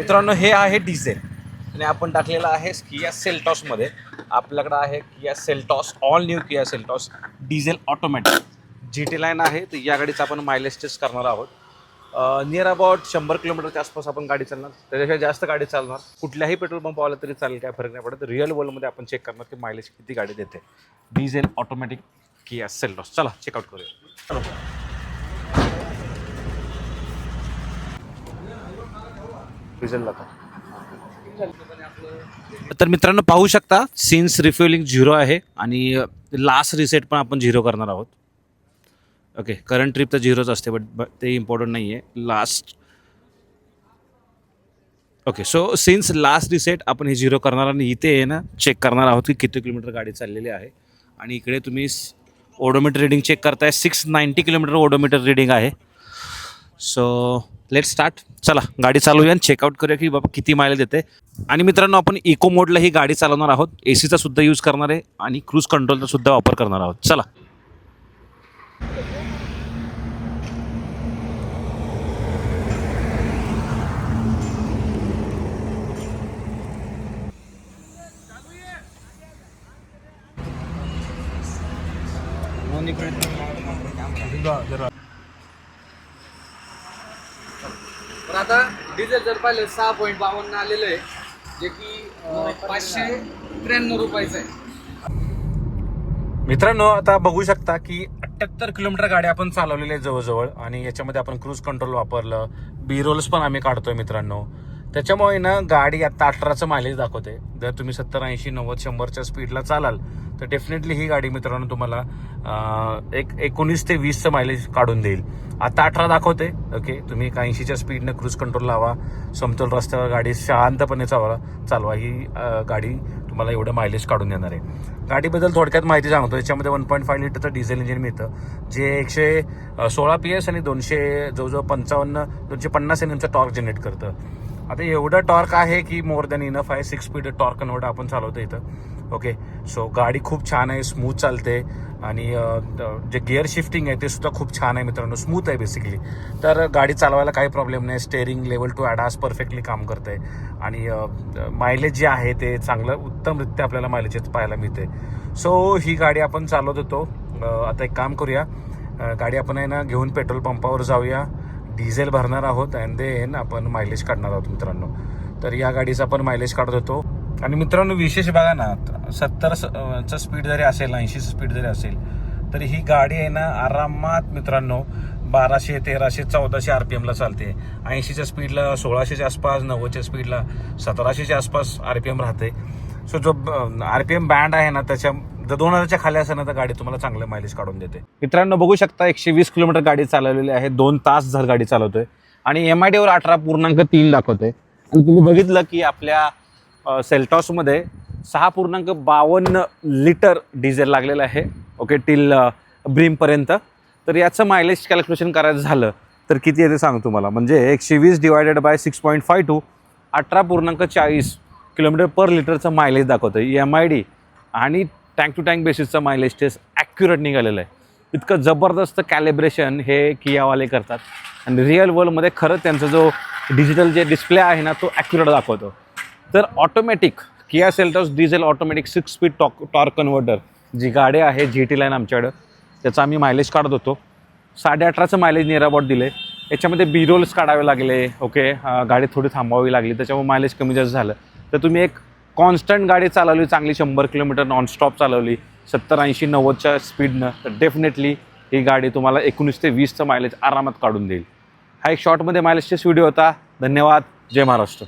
मित्रांनो हे आहे डिझेल आणि आपण टाकलेलं आहे किया सेल्टॉसमध्ये. आपल्याकडं आहे Kia Seltos, all new Kia Seltos diesel automatic GT line आहे. तर या गाडीचा आपण मायलेज टेस्ट करणार आहोत. नियर अबाउट 100 किलोमीटरच्या आसपास आपण गाडी चालणार. त्याच्याशिवाय जास्त गाडी चालणार. कुठल्याही पेट्रोल पंप आला तरी चालेल, काय फरक नाही पडत. रिअल वर्ल्डमध्ये आपण चेक करणार की मायलेज किती गाडी देते. Diesel automatic Kia Seltos. चला चेकआउट करूया. डिझेलला तर मित्रांनो पाहू शकता सिन्स रिफ्युलिंग 0 आहे आणि लास्ट रिसेट पण आपण 0 करणार आहोत. ओके, करंट ट्रिप तर 0च असते, बट ते इम्पॉर्टंट नाही आहे. Last okay, so since last reset आपण हे 0 करणार आणि इथे आहे ना चेक करणार आहोत की किती किलोमीटर गाडी चाललेली आहे. आणि इकडे तुम्ही ओडोमीटर रिडिंग चेक करताय. 690 किलोमीटर ओडोमीटर रिडिंग आहे. So let start. चला गाडी चालवूया आणि चेकआउट करूया की बाबा किती मायलेज देते. आणि मित्रांनो आपण इको मोडला ही गाडी चालवणार आहोत. ACचा सुद्धा यूज करणार आहे आणि क्रूज कंट्रोलचा सुद्धा वापर करणार आहोत. चला पण आता डिझेल जर पाहिलं 6.52 आलेलं आहे, जे की 593 रुपयाचं आहे. मित्रांनो आता बघू शकता की 78 किलोमीटर गाडी आपण चालवलेली आहे जवळजवळ. आणि याच्यामध्ये आपण क्रूज कंट्रोल वापरलं, B-रोल्स पण आम्ही काढतोय मित्रांनो. त्याच्यामुळे ना गाडी आता 18चं मायलेज दाखवते. जर तुम्ही 70, 80, 90, 100च्या स्पीडला चालाल तर डेफिनेटली ही गाडी मित्रांनो तुम्हाला 19 ते 20चं मायलेज काढून देईल. आता 18 दाखवते. ओके, तुम्ही 80च्या स्पीडनं क्रूज कंट्रोल लावा, समतोल रस्त्यावर गाडी शांतपणे चालवा, ही गाडी तुम्हाला एवढं मायलेज काढून देणार आहे. गाडीबद्दल थोडक्यात माहिती सांगतो. याच्यामध्ये 1.5 लिटरचं डिझेल इंजिन मिळतं, जे 116 PS आणि 250 NMचं टॉर्क जनरेट करतं. आता एवढं टॉर्क आहे की मोर दॅन इनफ आहे. 6 स्पीड टॉर्क कन्वर्टर आपण चालवतो इथं. ओके, सो गाडी खूप छान आहे, स्मूथ चालते. आणि जे गिअर शिफ्टिंग आहे ते सुद्धा खूप छान आहे मित्रांनो, स्मूथ आहे बेसिकली. तर गाडी चालवायला काही प्रॉब्लेम नाही. Steering level two ADAS perfectly काम करतं आहे. आणि मायलेज जे आहे ते चांगलं उत्तमरित्या आपल्याला मायलेज पाहायला मिळते. सो ही गाडी आपण चालवत होतो. आता एक काम करूया, गाडी आपण आहे ना घेऊन पेट्रोल पंपावर जाऊया, डिझेल भरणार आहोत अँड देन आपण मायलेज काढणार आहोत मित्रांनो. तर या गाडीचा आपण मायलेज काढत होतो. आणि मित्रांनो विशेष बघा ना, 70चं स्पीड जरी असेल, 80चं स्पीड जरी असेल तरी ही गाडी आहे ना आरामात मित्रांनो 1200, 1300, 1400 RPM ला चालते. 80च्या स्पीडला 1600च्या आसपास, 90च्या स्पीडला 1700च्या आसपास RPM राहते. सो जो RPM बँड आहे ना त्याच्या जर 2000च्या खाली असेल ना तर गाडी तुम्हाला चांगलं मायलेज काढून देते. मित्रांनो बघू शकता 120 किलोमीटर गाडी चालवलेली आहे. 2 तास जर गाडी चालवतोय आणि MIDवर 18.3 दाखवतोय. आणि तुम्ही बघितलं की आपल्या सेल्टॉसमध्ये 6.52 लिटर डिझेल लागलेलं आहे. ओके, टिल ब्रीमपर्यंत. तर याचं मायलेज कॅल्क्युलेशन करायचं झालं तर किती येते सांग तुम्हाला. म्हणजे 120 डिवायडेड बाय 6.52 18.40 किलोमीटर पर लिटरचं मायलेज दाखवतं. MID आणि टँक टू टँक बेसिसचं मायलेज टेस्ट ॲक्युरेट निघालेलं आहे. इतकं जबरदस्त कॅलिब्रेशन हे कियावाले करतात. आणि रिअल वर्ल्डमध्ये खरंच त्यांचा जो डिजिटल जे डिस्प्ले आहे ना तो ॲक्युरेट दाखवतो. तर automatic Kia Seltos diesel automatic 6 speed torque converter जी गाडी आहे GT लाईन आमच्याकडं, त्याचा आम्ही मायलेज काढत होतो. 18.5चं मायलेज नियर अबाउट दिले. याच्यामध्ये B-रोल्स काढावे लागले. ओके, गाडी थोडी थांबवावी लागली, त्याच्यामुळे मायलेज कमी जास्त झालं. तर तुम्ही एक कॉन्स्टंट गाडी चालवली, चांगली 100 किलोमीटर नॉनस्टॉप चालवली 70, 80, 90च्या स्पीडनं, तर डेफिनेटली ही गाडी तुम्हाला 19 ते 20चं मायलेज आरामात काढून देईल. हा एक शॉर्टमध्ये मायलेज टेस्ट व्हिडिओ होता. धन्यवाद. जय महाराष्ट्र.